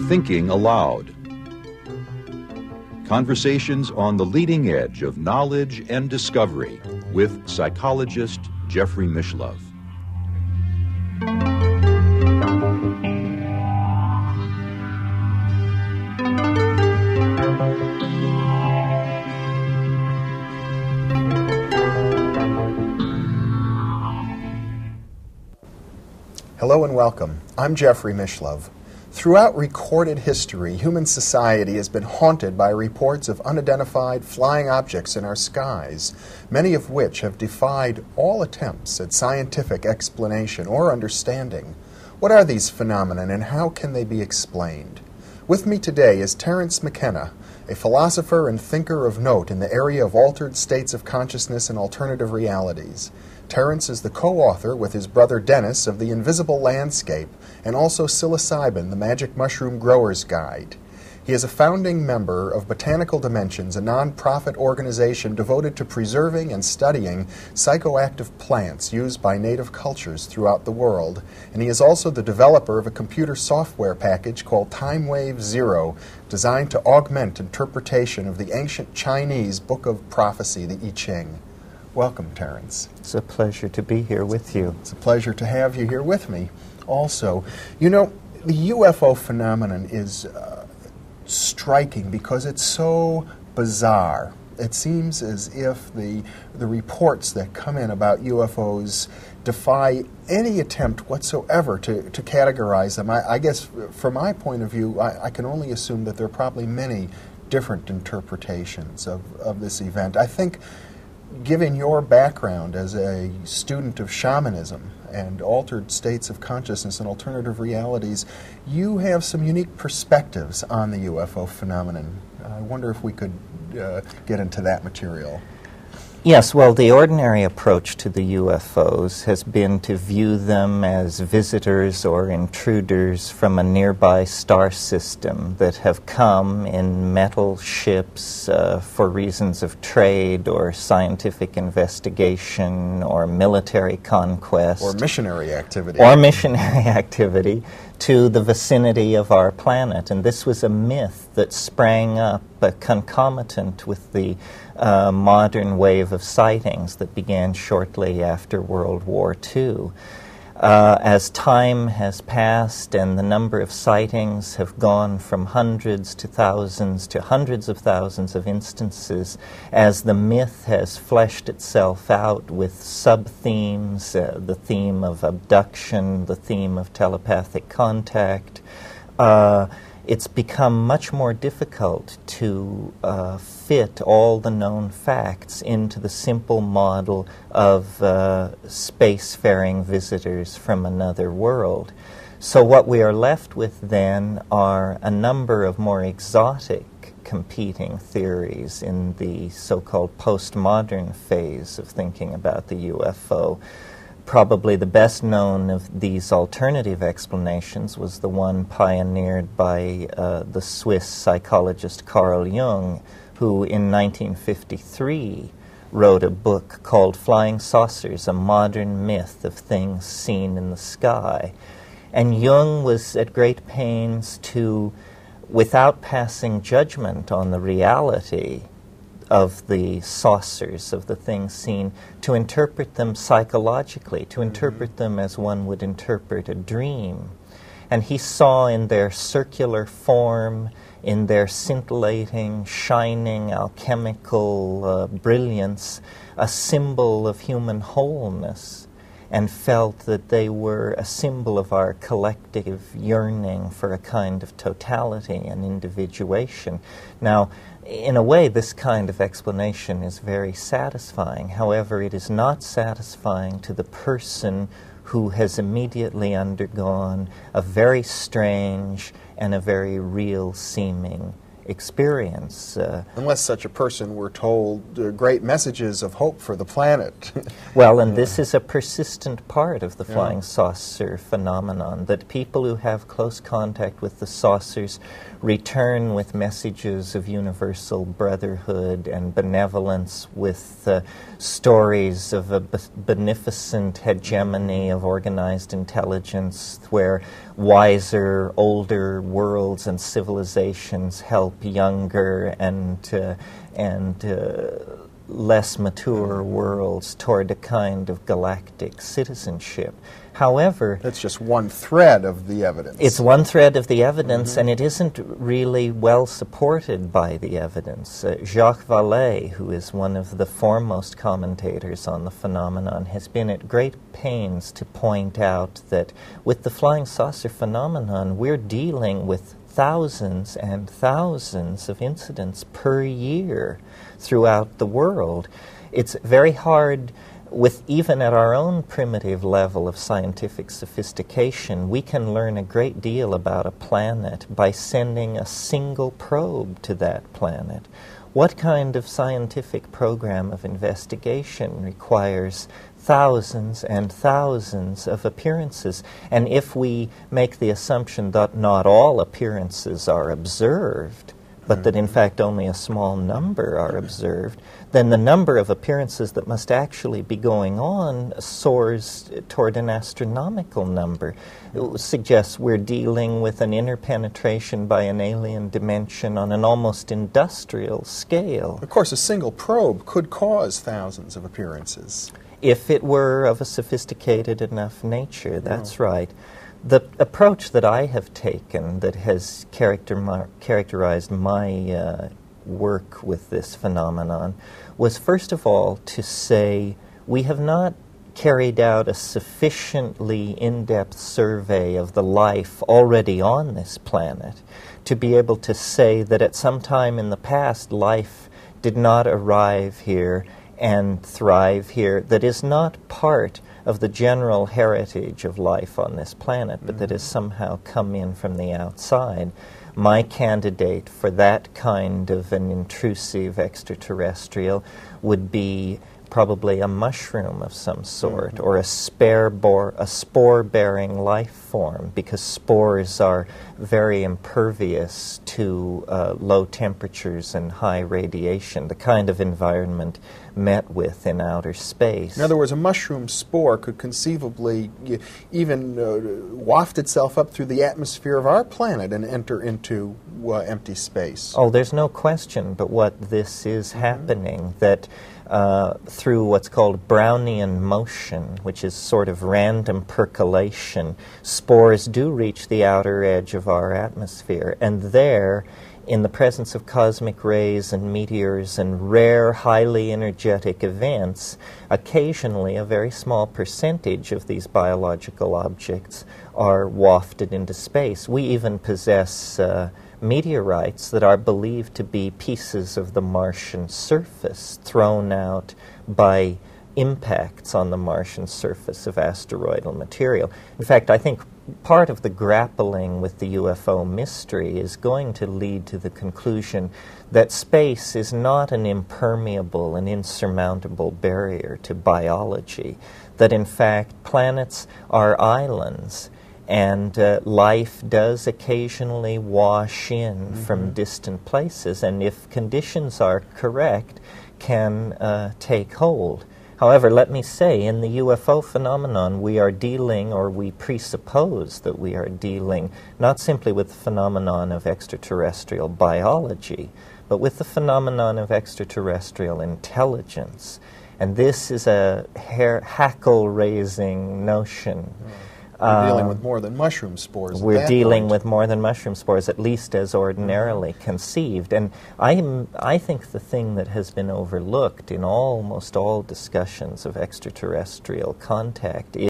Thinking Aloud. Conversations on the leading edge of knowledge and discovery with psychologist Jeffrey Mishlove. Hello and welcome. I'm Jeffrey Mishlove. Throughout recorded history, human society has been haunted by reports of unidentified flying objects in our skies, many of which have defied all attempts at scientific explanation or understanding. What are these phenomena and how can they be explained? With me today is Terence McKenna, a philosopher and thinker of note in the area of altered states of consciousness and alternative realities. Terence is the co-author with his brother Dennis of The Invisible Landscape and also Psilocybin, the Magic Mushroom Grower's Guide. He is a founding member of Botanical Dimensions, a non-profit organization devoted to preserving and studying psychoactive plants used by native cultures throughout the world. And he is also the developer of a computer software package called TimeWave Zero, designed to augment interpretation of the ancient Chinese Book of Prophecy, the I Ching. Welcome, Terence. It's a pleasure to be here with you. It's a pleasure to have you here with me also. You know, the UFO phenomenon is striking because it's so bizarre. It seems as if the reports that come in about UFOs defy any attempt whatsoever to categorize them. I guess from my point of view, I can only assume that there are probably many different interpretations of this event. I think, given your background as a student of shamanism and altered states of consciousness and alternative realities, you have some unique perspectives on the UFO phenomenon. I wonder if we could get into that material. Yes, well, the ordinary approach to the UFOs has been to view them as visitors or intruders from a nearby star system that have come in metal ships for reasons of trade or scientific investigation or military conquest. Or missionary activity. Or missionary activity to the vicinity of our planet. And this was a myth that sprang up concomitant with the modern wave of sightings that began shortly after World War II. As time has passed and the number of sightings have gone from hundreds to thousands to hundreds of thousands of instances, as the myth has fleshed itself out with sub-themes, the theme of abduction, the theme of telepathic contact, it's become much more difficult to fit all the known facts into the simple model of spacefaring visitors from another world. So what we are left with then are a number of more exotic competing theories in the so-called postmodern phase of thinking about the UFO. Probably the best known of these alternative explanations was the one pioneered by the Swiss psychologist Carl Jung, who in 1953 wrote a book called Flying Saucers, a Modern Myth of Things Seen in the Sky. And Jung was at great pains to, without passing judgment on the reality of the saucers, of the things seen, to interpret them psychologically, to interpret them as one would interpret a dream. And he saw in their circular form, in their scintillating, shining, alchemical brilliance, a symbol of human wholeness, and felt that they were a symbol of our collective yearning for a kind of totality and individuation. Now, in a way, this kind of explanation is very satisfying. However, it is not satisfying to the person who has immediately undergone a very strange and a very real-seeming experience. Unless such a person were told great messages of hope for the planet. Well, and this is a persistent part of the flying saucer phenomenon, that people who have close contact with the saucers return with messages of universal brotherhood and benevolence, with stories of a beneficent hegemony of organized intelligence where wiser, older worlds and civilizations help younger and less mature worlds toward a kind of galactic citizenship. However, that's just one thread of the evidence. It's one thread of the evidence, and it isn't really well supported by the evidence. Jacques Vallée, who is one of the foremost commentators on the phenomenon, has been at great pains to point out that with the flying saucer phenomenon, we're dealing with thousands and thousands of incidents per year throughout the world. It's very hard, with even at our own primitive level of scientific sophistication, we can learn a great deal about a planet by sending a single probe to that planet. What kind of scientific program of investigation requires thousands and thousands of appearances? And if we make the assumption that not all appearances are observed, but that in fact only a small number are observed, then the number of appearances that must actually be going on soars toward an astronomical number. It suggests we're dealing with an interpenetration by an alien dimension on an almost industrial scale. Of course, a single probe could cause thousands of appearances. If it were of a sophisticated enough nature, that's right. The approach that I have taken that has characterized my work with this phenomenon was, first of all, to say we have not carried out a sufficiently in-depth survey of the life already on this planet to be able to say that at some time in the past life did not arrive here and thrive here, that is not part of the general heritage of life on this planet, but that has somehow come in from the outside. My candidate for that kind of an intrusive extraterrestrial would be probably a mushroom of some sort, or a spore-bearing life form, because spores are very impervious to low temperatures and high radiation, the kind of environment met with in outer space. In other words, a mushroom spore could conceivably even waft itself up through the atmosphere of our planet and enter into empty space. Oh, there's no question but what this is happening, that through what's called Brownian motion, which is sort of random percolation, spores do reach the outer edge of our atmosphere, and there, in the presence of cosmic rays and meteors and rare, highly energetic events, occasionally a very small percentage of these biological objects are wafted into space. We even possess meteorites that are believed to be pieces of the Martian surface thrown out by impacts on the Martian surface of asteroidal material. In fact, I think part of the grappling with the UFO mystery is going to lead to the conclusion that space is not an impermeable and insurmountable barrier to biology, that in fact planets are islands, and life does occasionally wash in from distant places, and if conditions are correct, can take hold. However, let me say, in the UFO phenomenon, we are dealing, or we presuppose that we are dealing, not simply with the phenomenon of extraterrestrial biology, but with the phenomenon of extraterrestrial intelligence. And this is a hackle-raising notion. We're dealing with more than mushroom spores. We're dealing with more than mushroom spores, at least as ordinarily conceived. And I think the thing that has been overlooked in almost all discussions of extraterrestrial contact